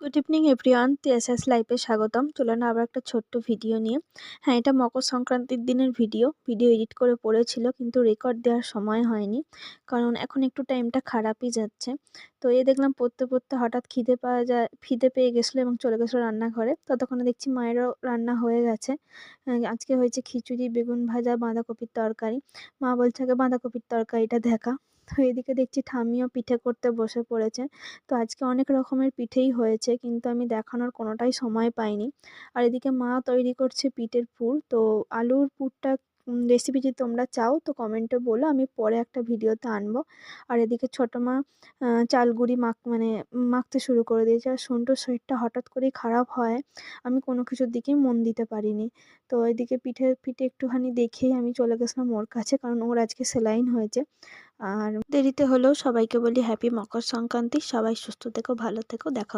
Good evening everyone, TSS লাইভে স্বাগতম। চলুন আবার একটা ছোট্ট ভিডিও নিয়ে। হ্যাঁ, এটা মকর সংক্রান্তির দিনের ভিডিও এডিট করে পড়েছিল, কিন্তু রেকর্ড দেওয়ার সময় হয়নি, কারণ এখন একটু টাইমটা খারাপই যাচ্ছে। তো দেখলাম পড়তে পড়তে হঠাৎ খিদে পেয়ে গেছিলো এবং চলে গেছিলো রান্নাঘরে। ততক্ষণে দেখছি মায়েরও রান্না হয়ে গেছে। আজকে হয়েছে খিচুড়ি, বেগুন ভাজা, বাঁধাকপির তরকারি। মা বলছে আগে বাঁধাকপির তরকারিটা দেখা। তো এদিকে দেখছি ঠাম্মিও পিঠে করতে বসে পড়েছে। তো আজকে অনেক রকমের পিঠেই হয়েছে, কিন্তু আমি দেখানোর কোনোটাই সময় পাইনি। আর এদিকে মা তৈরি করছে পিঠের পুর। তো আলুর পুরটা রেসিপি যদি তোমরা চাও তো কমেন্টে বলো, আমি পরে একটা ভিডিওতে আনবো। আর এদিকে ছোটো মা চাল গুঁড়ি মাখতে শুরু করে দিয়েছে। আর সন্টুর শরীরটা হঠাৎ করেই খারাপ হয়, আমি কোনো কিছুর দিকেই মন দিতে পারিনি। তো এদিকে পিঠে একটুখানি দেখেই আমি চলে গেছিলাম ওর কাছে, কারণ ওর আজকে সেলাইন হয়েছে। আর দেরিতে হলেও সবাইকে বলি হ্যাপি মকর সংক্রান্তি। সবাই সুস্থ থেকো, ভালো থেকো, দেখা